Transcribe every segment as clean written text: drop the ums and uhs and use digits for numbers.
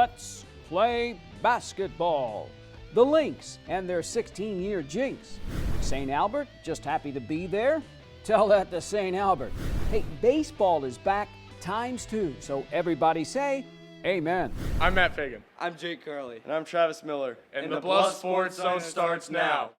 Let's play basketball. The Lynx and their 16-year jinx. St. Albert, just happy to be there? Tell that to St. Albert. Hey, baseball is back ×2, so everybody say amen. I'm Matt Fagan. I'm Jake Curley. And I'm Travis Miller. And the Bluffs Sports Zone starts now.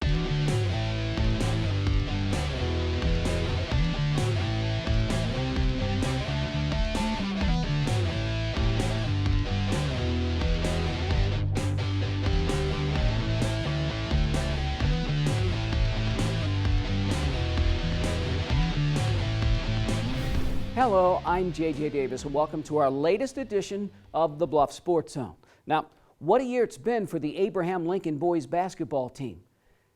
Hello, I'm JJ Davis, and welcome to our latest edition of the Bluff Sports Zone. Now, what a year it's been for the Abraham Lincoln boys basketball team.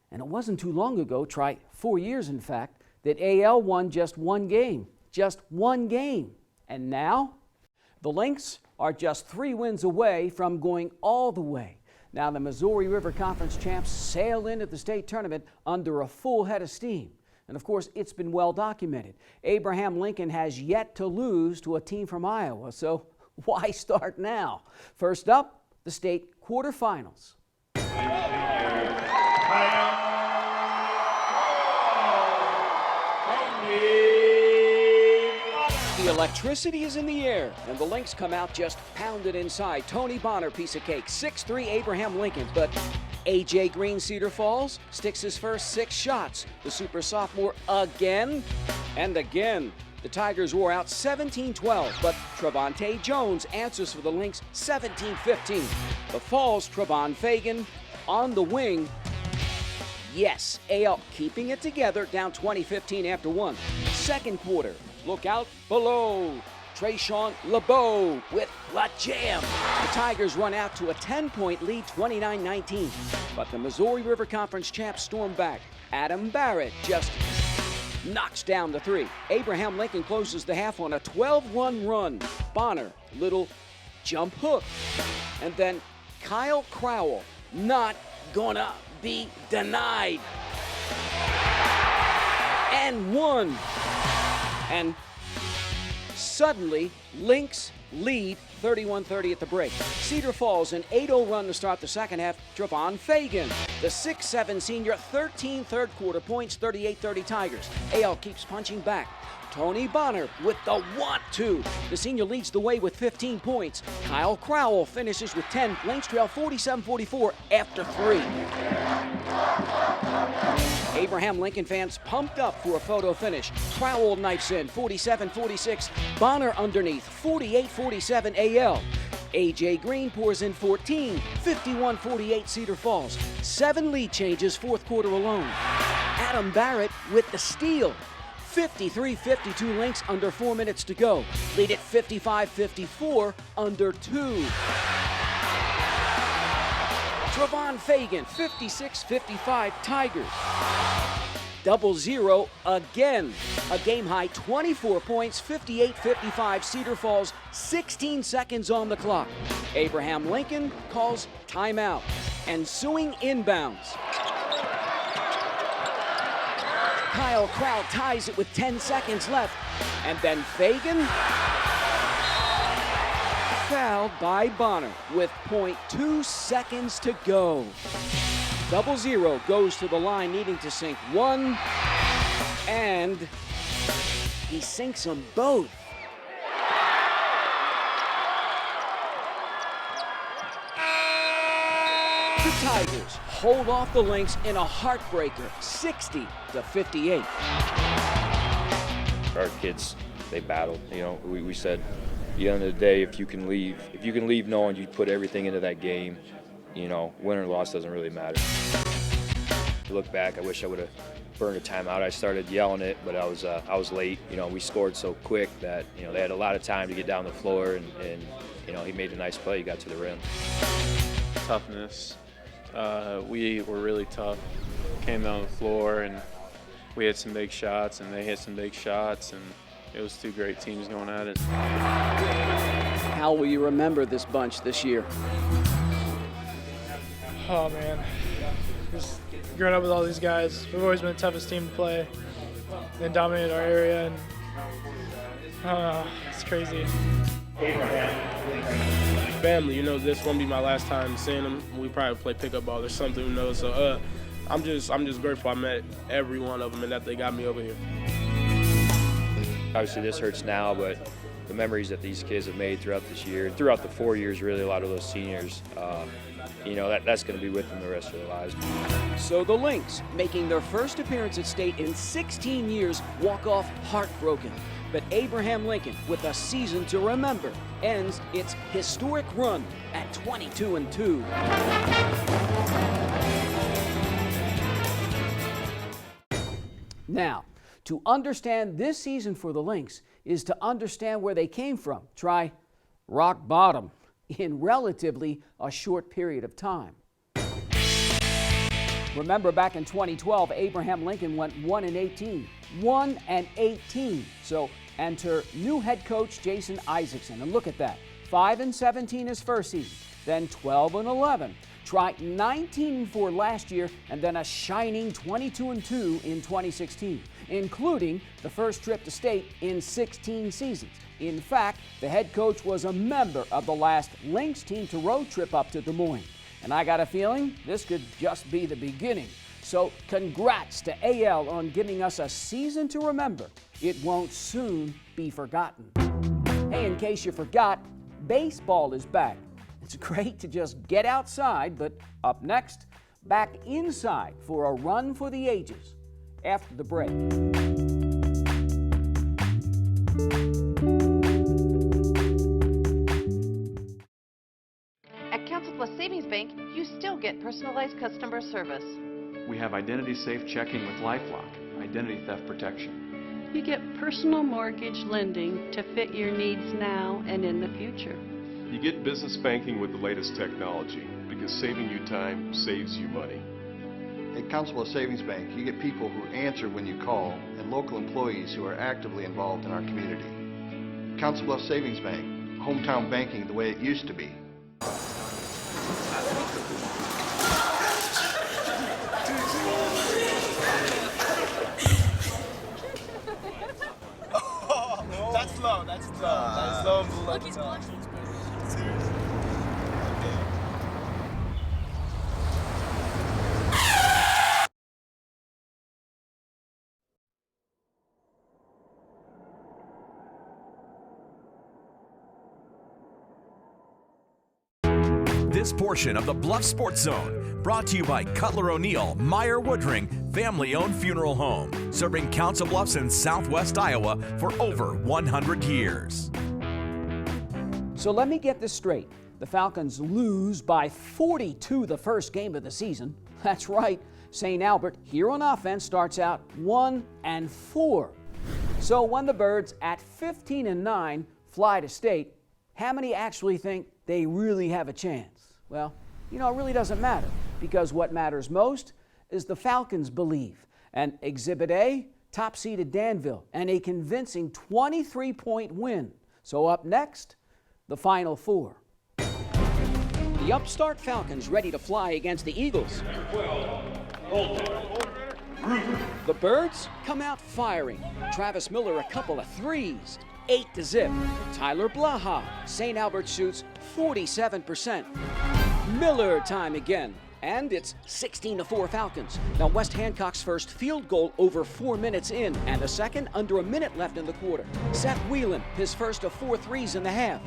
And it wasn't too long ago, 4 years in fact, that AL won just one game. Just one game. And now, the Lynx are just 3 wins away from going all the way. Now, the Missouri River Conference champs sail into the state tournament under a full head of steam. And of course, it's been well documented. Abraham Lincoln has yet to lose to a team from Iowa, so why start now? First up, the state quarterfinals. The electricity is in the air, and the Lynx come out just pounded inside. Tony Bonner, piece of cake, 6'3" Abraham Lincoln, but A.J. Green, Cedar Falls, sticks his first 6 shots. The super sophomore again and again. The Tigers wore out 17-12, but Trevante Jones answers for the Lynx 17-15. The Falls, Trevon Fagan on the wing. Yes, AL keeping it together, down 20-15 after 1. Second quarter, look out below. Trayshawn LeBeau with La Jam. The Tigers run out to a 10-point lead, 29-19. But the Missouri River Conference champs storm back. Adam Barrett just knocks down the 3. Abraham Lincoln closes the half on a 12-1 run. Bonner, little jump hook. And then Kyle Crowell, not gonna be denied. And 1. And suddenly, Lynx lead 31-30 at the break. Cedar Falls, an 8-0 run to start the second half. Trevon Fagan, the 6'7" senior, 13 third quarter points, 38-30 Tigers. AL keeps punching back. Tony Bonner with the 1-2. The senior leads the way with 15 points. Kyle Crowell finishes with 10. Lynx trail 47-44 after 3. Abraham Lincoln fans pumped up for a photo finish. Crowell knifes in 47-46. Bonner underneath 48-47 AL. A.J. Green pours in 14, 51-48 Cedar Falls. 7 lead changes fourth quarter alone. Adam Barrett with the steal. 53-52 Lynx under 4 minutes to go. Lead at 55-54 under 2. Trevon Fagan, 56-55 Tigers. 0-0 again. A game-high 24 points, 58-55 Cedar Falls, 16 seconds on the clock. Abraham Lincoln calls timeout. Ensuing inbounds. Kyle Crowell ties it with 10 seconds left. And then Fagan fouled by Bonner with .2 seconds to go. 0-0 goes to the line, needing to sink 1, and he sinks them both. The Tigers hold off the Lynx in a heartbreaker, 60-58. Our kids, they battled. You know, we said, at the end of the day, if you can leave knowing you put everything into that game, you know, win or loss doesn't really matter. To look back, I wish I would have burned a timeout. I started yelling it, but I was late. You know, we scored so quick that, you know, they had a lot of time to get down the floor, and you know, he made a nice play. He got to the rim. Toughness. We were really tough. Came down the floor, and we had some big shots, and they hit some big shots, and it was 2 great teams going at it. How will you remember this bunch this year? Oh man, just growing up with all these guys, we've always been the toughest team to play. They dominated our area, and it's crazy. Family, you know, this won't be my last time seeing them. We probably play pickup ball or something, you know. So I'm just grateful I met every one of them and that they got me over here. Obviously, this hurts now, but the memories that these kids have made throughout this year, throughout the 4 years, really, a lot of those seniors, you know, that's going to be with them the rest of their lives. So the Lynx, making their first appearance at state in 16 years, walk off heartbroken. But Abraham Lincoln, with a season to remember, ends its historic run at 22-2. Now, to understand this season for the Lynx is to understand where they came from. Try rock bottom in relatively a short period of time. Remember, back in 2012, Abraham Lincoln went 1-18. 1-18. So enter new head coach Jason Isaacson. And look at that. 5-17 his first season, then 12-11. Try 19-4 last year, and then a shining 22-2 in 2016, including the first trip to state in 16 seasons. In fact, the head coach was a member of the last Lynx team to road trip up to Des Moines. And I got a feeling this could just be the beginning. So congrats to AL on giving us a season to remember. It won't soon be forgotten. Hey, in case you forgot, baseball is back. It's great to just get outside, but up next, back inside for a run for the ages after the break. At Council Plus Savings Bank, you still get personalized customer service. We have identity-safe checking with LifeLock, identity theft protection. You get personal mortgage lending to fit your needs now and in the future. You get business banking with the latest technology because saving you time saves you money. At Council Plus Savings Bank, you get people who answer when you call and local employees who are actively involved in our community. Council Plus Savings Bank, hometown banking the way it used to be. That's low. That's low. Look, he's watching. Seriously. This portion of the Bluffs Sports Zone brought to you by Cutler O'Neill, Meyer Woodring, family-owned funeral home, serving Council Bluffs in southwest Iowa for over 100 years. So let me get this straight. The Falcons lose by 42 the first game of the season. That's right. St. Albert here on offense starts out 1-4. So when the Birds at 15-9 fly to state, how many actually think they really have a chance? Well, you know, it really doesn't matter, because what matters most is the Falcons believe. And Exhibit A, top-seeded Danville, and a convincing 23-point win. So up next, the Final Four. The upstart Falcons ready to fly against the Eagles. The Birds come out firing. Travis Miller a couple of threes. 8-0. Tyler Blaha. St. Albert shoots 47%. Miller time again. And it's 16-4 Falcons. Now West Hancock's first field goal over 4 minutes in, and a second under a minute left in the quarter. Seth Whelan, his first of 4 threes in the half.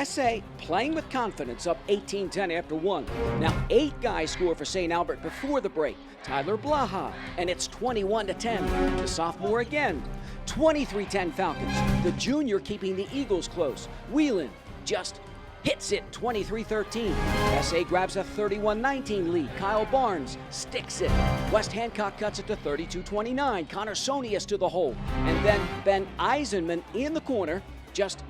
SA playing with confidence, up 18-10 after 1. Now 8 guys score for St. Albert before the break. Tyler Blaha, and it's 21-10. The sophomore again. 23-10 Falcons. The junior keeping the Eagles close. Whelan just hits it 23-13. SA grabs a 31-19 lead. Kyle Barnes sticks it. West Hancock cuts it to 32-29. Connor Sonius to the hole. And then Ben Eisenman in the corner just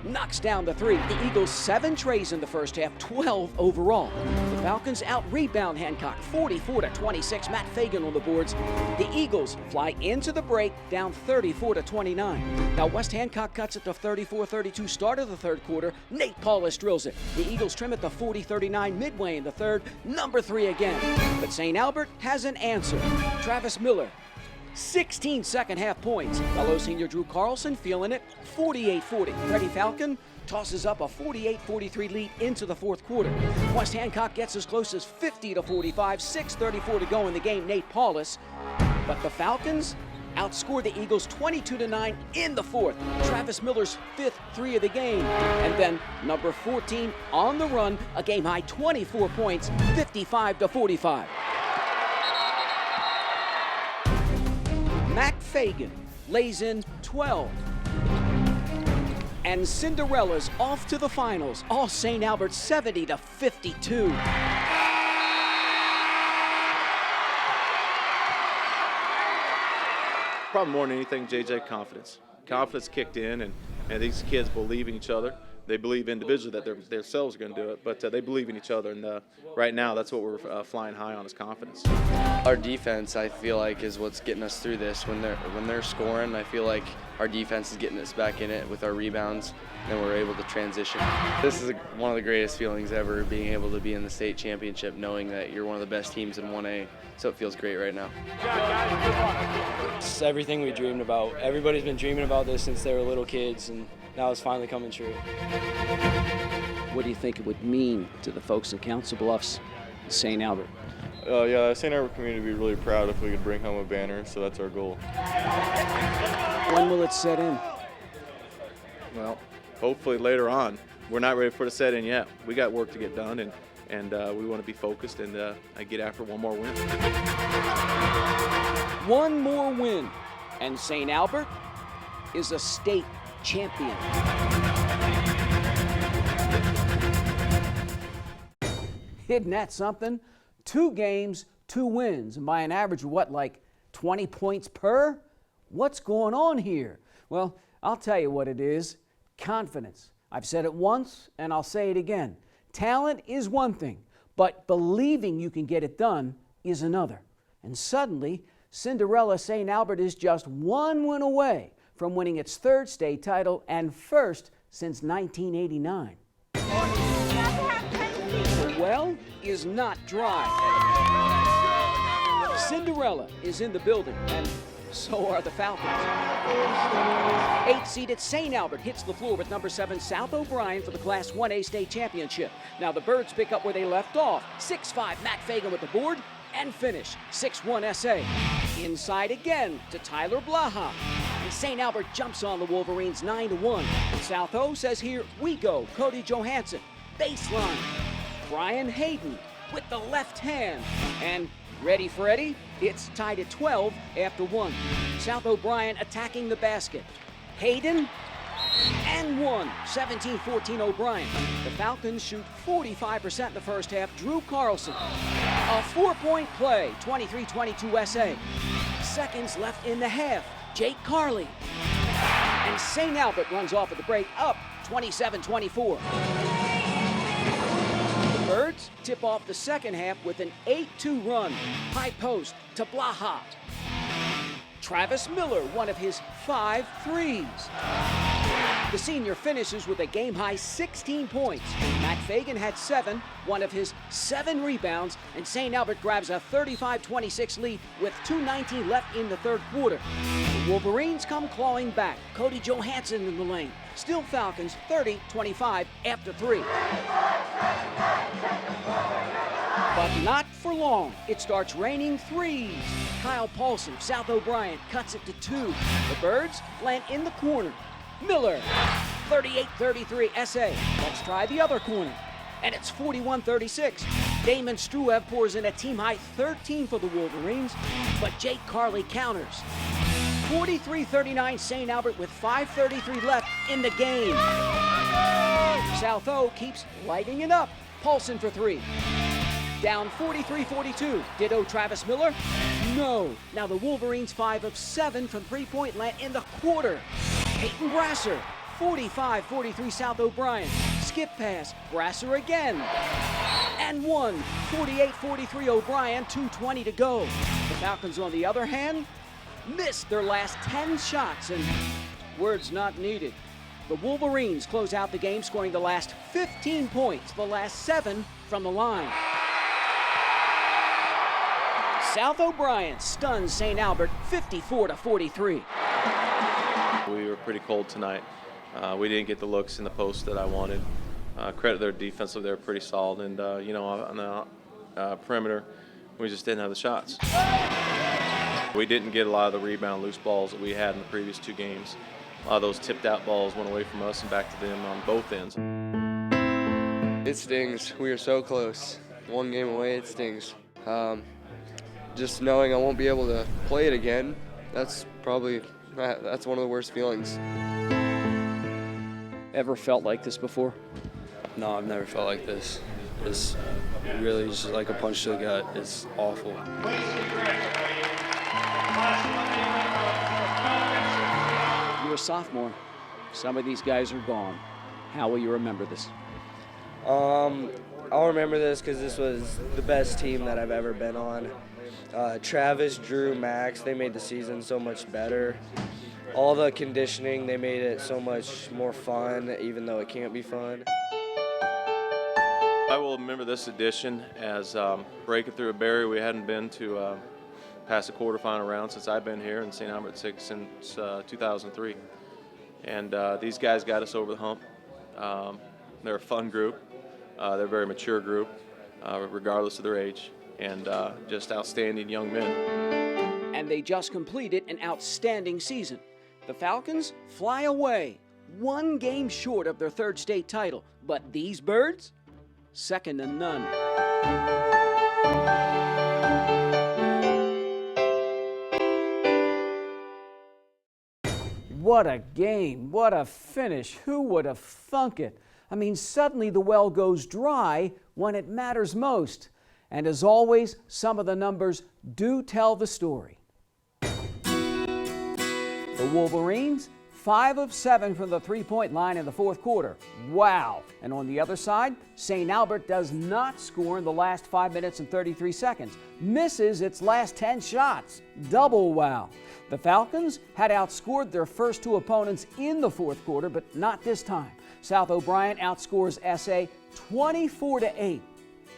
knocks down the 3. The Eagles 7 trays in the first half, 12 overall. The Falcons out-rebound Hancock 44-26. Matt Fagan on the boards. The Eagles fly into the break down 34-29. Now West Hancock cuts it to 34-32 start of the third quarter. Nate Paulus drills it. The Eagles trim it to 40-39 midway in the third. Number 3 again. But St. Albert has an answer. Travis Miller, 16 second half points. Fellow senior Drew Carlson feeling it, 48-40. Freddie Falcon tosses up a 48-43 lead into the fourth quarter. West Hancock gets as close as 50-45, 6:34 to go in the game, Nate Paulus. But the Falcons outscored the Eagles 22-9 in the fourth. Travis Miller's fifth three of the game. And then number 14 on the run, a game-high 24 points, 55-45. Mac Fagan lays in 12. And Cinderella's off to the finals, all St. Albert 70-52. Probably more than anything, JJ, confidence. Confidence kicked in, and these kids believe in each other. They believe individually that themselves are going to do it, but they believe in each other, and right now that's what we're flying high on is confidence. Our defense, I feel like, is what's getting us through this. When they're scoring, I feel like our defense is getting us back in it with our rebounds, and we're able to transition. This is one of the greatest feelings ever, being able to be in the state championship, knowing that you're one of the best teams in 1A, so it feels great right now. It's everything we dreamed about. Everybody's been dreaming about this since they were little kids, and now it's finally coming true. What do you think it would mean to the folks in Council Bluffs and St. Albert? Yeah, St. Albert community would be really proud if we could bring home a banner, so that's our goal. When will it set in? Well, hopefully later on. We're not ready for the set in yet. We got work to get done, and we want to be focused and get after one more win. One more win, and St. Albert is a state champion. Isn't that something? 2 games, 2 wins, and by an average of what, like 20 points per? What's going on here? Well, I'll tell you what it is. Confidence. I've said it once, and I'll say it again. Talent is one thing, but believing you can get it done is another. And suddenly, Cinderella St. Albert is just 1 win away from winning its 3rd state title and first since 1989. The well is not dry. Cinderella is in the building, and so are the Falcons. 8-seeded St. Albert hits the floor with number 7 South O'Brien for the Class 1A state championship. Now the Birds pick up where they left off. 6'5" Mac Fagan with the board and finish. 6'1" SA. Inside again to Tyler Blaha. And St. Albert jumps on the Wolverines 9-1. South O says here we go. Cody Johansson. Baseline. Brian Hayden with the left hand. And ready for Eddie? It's tied at 12 after 1. South O'Brien attacking the basket. Hayden and 1. 17-14 O'Brien. The Falcons shoot 45% in the first half. Drew Carlson. A 4-point play. 23-22 SA. Seconds left in the half. Jake Carley. And St. Albert runs off at the break up 27-24. Birds tip off the second half with an 8-2 run. High post to Blaha. Travis Miller, one of his 5 threes. The senior finishes with a game-high 16 points. Mac Fagan had 7, one of his 7 rebounds, and St. Albert grabs a 35-26 lead with 2:19 left in the 3rd quarter. The Wolverines come clawing back. Cody Johansson in the lane. Still Falcons 30-25 after 3. But not for long. It starts raining threes. Kyle Paulson, South O'Brien, cuts it to 2. The Birds land in the corner. Miller, 38-33 SA. Let's try the other corner. And it's 41-36. Damon Struev pours in a team-high 13 for the Wolverines, but Jake Carley counters. 43-39 St. Albert with 5:33 left in the game. South O keeps lighting it up. Paulson for 3. Down 43-42. Ditto Travis Miller? No. Now the Wolverines 5 of 7 from 3-point land in the quarter. Peyton Brasser, 45-43 South O'Brien. Skip pass, Brasser again. And 1, 48-43 O'Brien, 2:20 to go. The Falcons, on the other hand, missed their last 10 shots, and words not needed. The Wolverines close out the game, scoring the last 15 points, the last 7 from the line. South O'Brien stuns St. Albert 54-43. We were pretty cold tonight. We didn't get the looks in the post that I wanted. Credit their defensive, they were pretty solid. And, on the perimeter, we just didn't have the shots. We didn't get a lot of the rebound loose balls that we had in the previous 2 games. A lot of those tipped out balls went away from us and back to them on both ends. It stings. We are so close. 1 game away, it stings. Just knowing I won't be able to play it again, that's one of the worst feelings. Ever felt like this before? No, I've never felt like this. It's really just like a punch to the gut. It's awful. You're a sophomore. Some of these guys are gone. How will you remember this? I'll remember this because this was the best team that I've ever been on. Travis, Drew, Max, they made the season so much better. All the conditioning, they made it so much more fun, even though it can't be fun. I will remember this edition as breaking through a barrier we hadn't been to past the quarterfinal round since I've been here in St. Albert since 2003. And these guys got us over the hump. They're a fun group. They're a very mature group, regardless of their age, and just outstanding young men. And they just completed an outstanding season. The Falcons fly away, 1 game short of their 3rd state title. But these birds, second to none. What a game, what a finish. Who would have thunk it? I mean, suddenly the well goes dry when it matters most. And as always, some of the numbers do tell the story. The Wolverines, 5 of 7 from the 3-point line in the 4th quarter. Wow. And on the other side, St. Albert does not score in the last 5 minutes and 33 seconds. Misses its last 10 shots. Double wow. The Falcons had outscored their first 2 opponents in the 4th quarter, but not this time. South O'Brien outscores SA 24-8.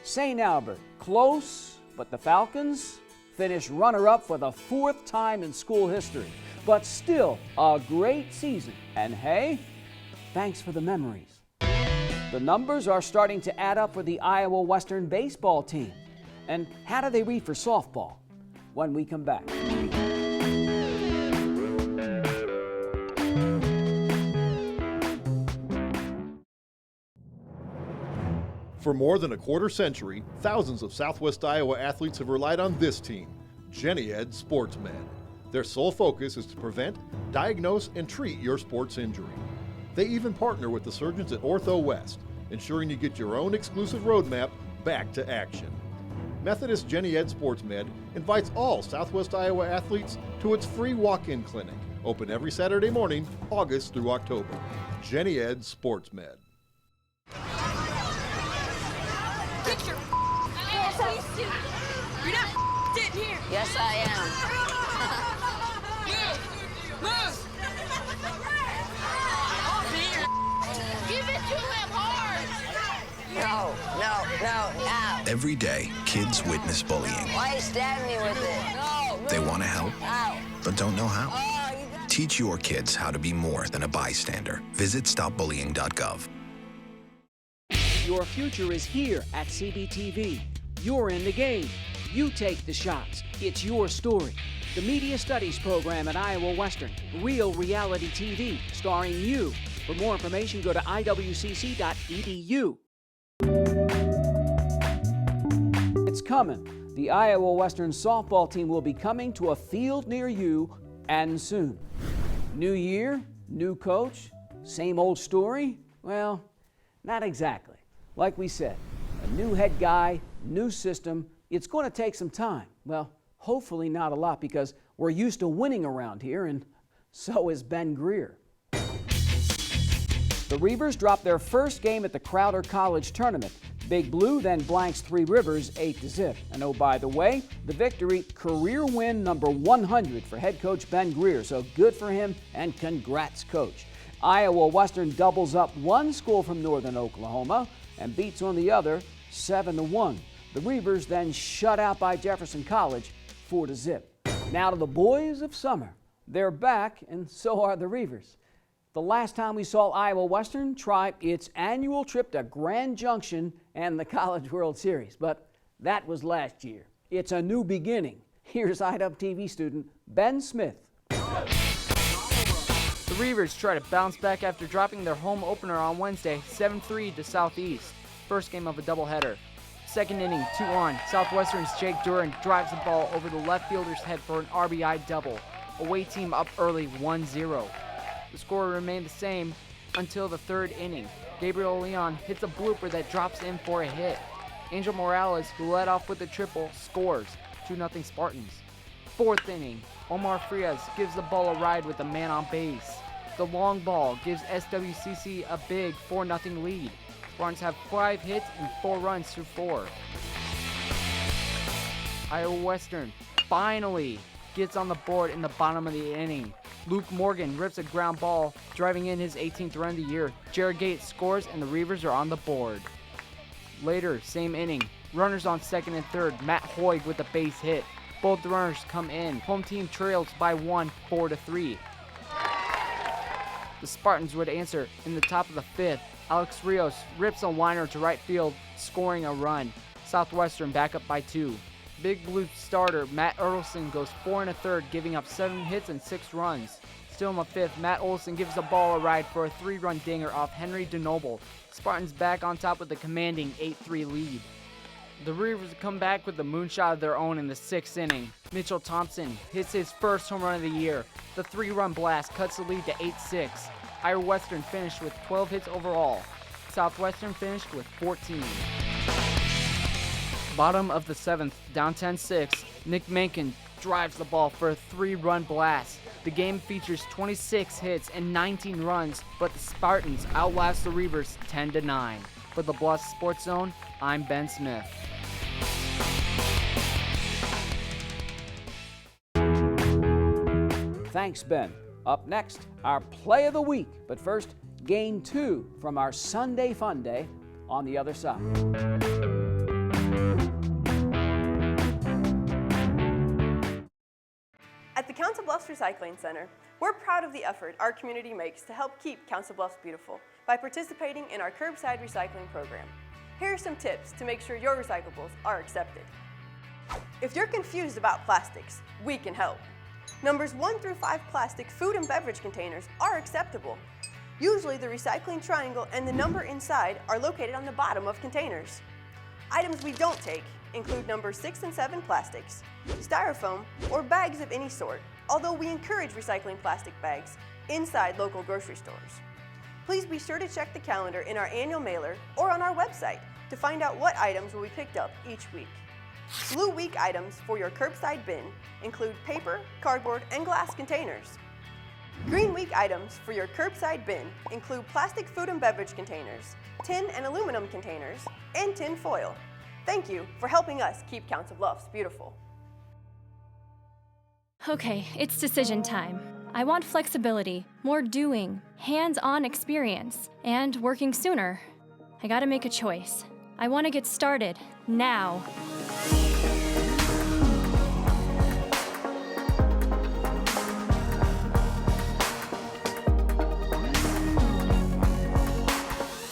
St. Albert, close, but the Falcons finish runner-up for the 4th time in school history. But still a great season. And hey, thanks for the memories. The numbers are starting to add up for the Iowa Western baseball team. And how do they read for softball? When we come back. For more than a quarter century, thousands of Southwest Iowa athletes have relied on this team, Jenny Ed SportsMed. Their sole focus is to prevent, diagnose, and treat your sports injury. They even partner with the surgeons at Ortho West, ensuring you get your own exclusive roadmap back to action. Methodist Jenny Ed SportsMed invites all Southwest Iowa athletes to its free walk-in clinic, open every Saturday morning, August through October. Jenny Ed SportsMed. Get your ass suit. You're not sitting here. Yes, I am. Move. Give it to him hard. No. Every day, kids witness bullying. Why you stab me with it? No. They want to help, Ow. but don't know how. Teach your kids how to be more than a bystander. Visit stopbullying.gov. Your future is here at CBTV. You're in the game. You take the shots. It's your story. The Media Studies program at Iowa Western. Real reality TV starring you. For more information, go to iwcc.edu. It's coming. The Iowa Western softball team will be coming to a field near you, and soon. New year, new coach, same old story? Well, not exactly. Like we said, a new head guy, new system. It's going to take some time. Well, hopefully not a lot, because we're used to winning around here, and so is Ben Greer. The Reavers dropped their first game at the Crowder College Tournament. Big Blue then blanks Three Rivers 8-0. And oh, by the way, the victory, career win number 100 for head coach Ben Greer. So good for him, and congrats, coach. Iowa Western doubles up one school from Northern Oklahoma and beats on the other 7-1. The Reavers then shut out by Jefferson College 4-0. Now to the boys of summer. They're back, and so are the Reavers. the last time we saw Iowa Western try its annual trip to Grand Junction and the College World Series, but that was last year. It's a new beginning. Here's IWTV student Ben Smith. The Reavers try to bounce back after dropping their home opener on Wednesday, 7-3 to Southeast. First game of a doubleheader. Second inning, 2-on. Southwestern's Jake Duran drives the ball over the left fielder's head for an RBI double. Away team up early, 1-0. The score remained the same until the third inning. Gabriel Leon hits a blooper that drops in for a hit. Angel Morales, who led off with a triple, scores, 2-0 Spartans. Fourth inning, Omar Frias gives the ball a ride with a man on base. The long ball gives SWCC a big 4-0 lead. Spartans have 5 hits and 4 runs through 4. Iowa Western finally gets on the board in the bottom of the inning. Luke Morgan rips a ground ball, driving in his 18th run of the year. Jared Gates scores and the Reavers are on the board. Later, same inning, runners on second and third. Matt Hoig with a base hit. Both runners come in. Home team trails by 1, 4-3. The Spartans would answer in the top of the 5th. Alex Rios rips a liner to right field, scoring a run. Southwestern back up by 2. Big Blue starter Matt Erdelson goes 4 1/3, giving up 7 hits and 6 runs. Still in the 5th, Matt Olson gives the ball a ride for a 3-run dinger off Henry DeNoble. Spartans back on top with a commanding 8-3 lead. The Reavers come back with a moonshot of their own in the 6th inning. Mitchell Thompson hits his first home run of the year. The 3-run blast cuts the lead to 8-6. Iowa Western finished with 12 hits overall. Southwestern finished with 14. Bottom of the 7th, down 10-6, Nick Mencken drives the ball for a 3-run blast. The game features 26 hits and 19 runs, but the Spartans outlast the Reavers 10-9. For the Bluffs Sports Zone, I'm Ben Smith. Thanks, Ben. Up next, our play of the week. But first, game 2 from our Sunday Fun Day on the other side. At the Council Bluffs Recycling Center, we're proud of the effort our community makes to help keep Council Bluffs beautiful by participating in our curbside recycling program. Here are some tips to make sure your recyclables are accepted. If you're confused about plastics, we can help. Numbers 1 through 5 plastic food and beverage containers are acceptable. Usually the recycling triangle and the number inside are located on the bottom of containers. Items we don't take include numbers 6 and 7 plastics, styrofoam, or bags of any sort, although we encourage recycling plastic bags inside local grocery stores. Please be sure to check the calendar in our annual mailer or on our website to find out what items will be picked up each week. Blue Week items for your curbside bin include paper, cardboard, and glass containers. Green Week items for your curbside bin include plastic food and beverage containers, tin and aluminum containers, and tin foil. Thank you for helping us keep Council Bluffs beautiful. Okay, it's decision time. I want flexibility, more doing, hands-on experience, and working sooner. I gotta make a choice. I want to get started, now.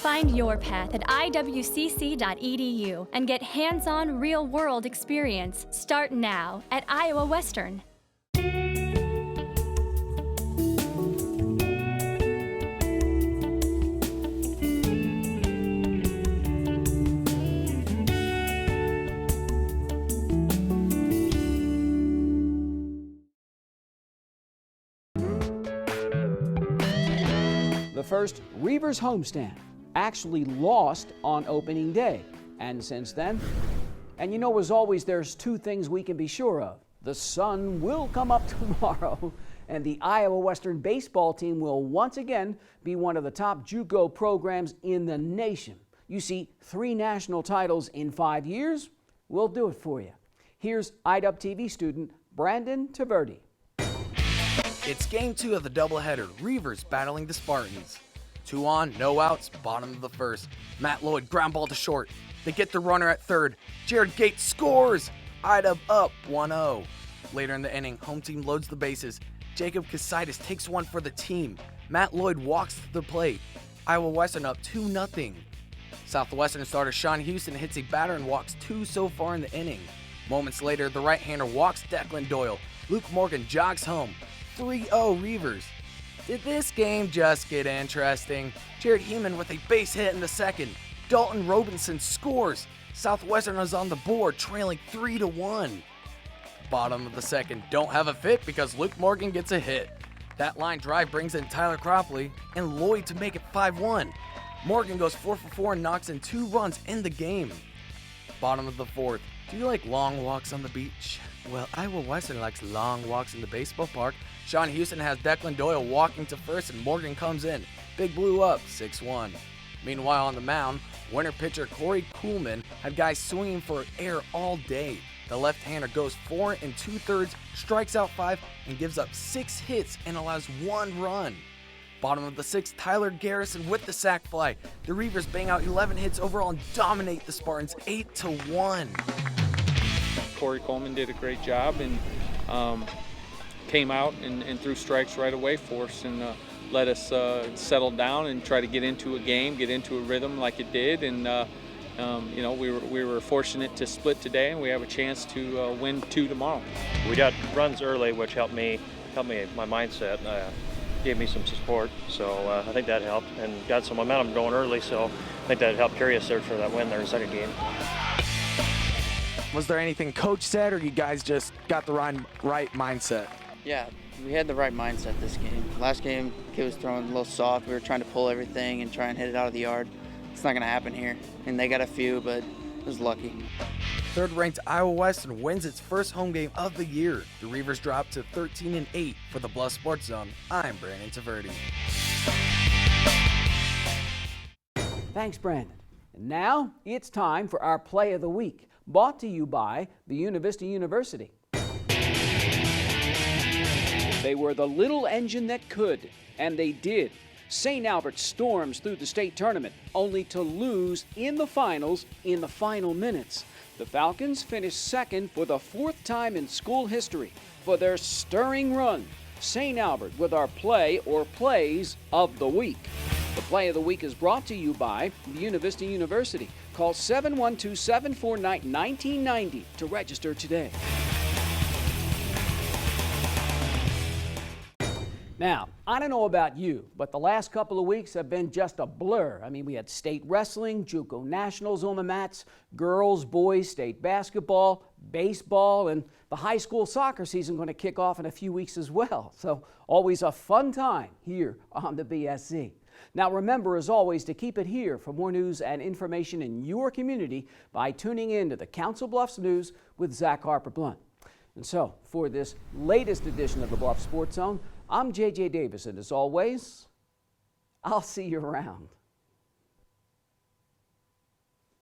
Find your path at iwcc.edu and get hands-on real-world experience. Start now at Iowa Western. The first Reavers homestand actually lost on opening day. And since then, and you know, as always, there's 2 things we can be sure of. The sun will come up tomorrow, and the Iowa Western baseball team will once again be one of the top JUCO programs in the nation. You see, 3 national titles in 5 years will do it for you. Here's IWTV student Brandon Taverdi. It's game 2 of the doubleheader, Reavers battling the Spartans. 2 on, no outs, bottom of the 1st. Matt Lloyd ground ball to short. They get the runner at 3rd. Jared Gates scores! IDub up 1-0. Later in the inning, home team loads the bases. Jacob Cassidis takes one for the team. Matt Lloyd walks to the plate. Iowa Western up 2-0. Southwestern starter Sean Houston hits a batter and walks 2 so far in the inning. Moments later, the right-hander walks Declan Doyle. Luke Morgan jogs home. 3-0 Reavers. Did this game just get interesting? Jared Heeman with a base hit in the second. Dalton Robinson scores. Southwestern is on the board, trailing 3-1. Bottom of the second, don't have a fit because Luke Morgan gets a hit. That line drive brings in Tyler Cropley and Lloyd to make it 5-1. Morgan goes 4 for 4 and knocks in 2 runs in the game. Bottom of the fourth, do you like long walks on the beach? Well, Iowa Western likes long walks in the baseball park. Sean Houston has Declan Doyle walking to first and Morgan comes in. Big Blue up 6-1. Meanwhile on the mound, winter pitcher Corey Kuhlman had guys swinging for air all day. The left-hander goes 4 2/3, strikes out 5, and gives up 6 hits and allows 1 run. Bottom of the 6th, Tyler Garrison with the sac fly. The Reavers bang out 11 hits overall and dominate the Spartans 8-1. Corey Coleman did a great job and came out and threw strikes right away for us and let us settle down and try to get into a game, get into a rhythm like it did. And you know, we were fortunate to split today, and we have a chance to win 2 tomorrow. We got runs early, which helped me my mindset. Gave me some support, so I think that helped, and got some momentum going early. So I think that helped carry us there for that win there in the second game. Was there anything coach said, or you guys just got the right mindset? Yeah, we had the right mindset this game. Last game, kid was throwing a little soft. We were trying to pull everything and try and hit it out of the yard. It's not going to happen here. And they got a few, but it was lucky. Third-ranked Iowa Western wins its first home game of the year. The Reavers drop to 13-8 for the Bluffs Sports Zone. I'm Brandon Taverdi. Thanks, Brandon. And now it's time for our Play of the Week, brought to you by the Univista University. They were the little engine that could, and they did. St. Albert storms through the state tournament, only to lose in the finals in the final minutes. The Falcons finished second for the 4th time in school history for their stirring run. St. Albert with our play or plays of the week. The Play of the Week is brought to you by the Univista University. Call 712-749-1990 to register today. Now, I don't know about you, but the last couple of weeks have been just a blur. I mean, we had state wrestling, JUCO nationals on the mats, girls, boys, state basketball, baseball, and the high school soccer season going to kick off in a few weeks as well. So always a fun time here on the BSZ. Now remember, as always, to keep it here for more news and information in your community by tuning in to the Council Bluffs News with Zach Harper-Blunt. And so, for this latest edition of the Bluffs Sports Zone, I'm J.J. Davis, and as always, I'll see you around.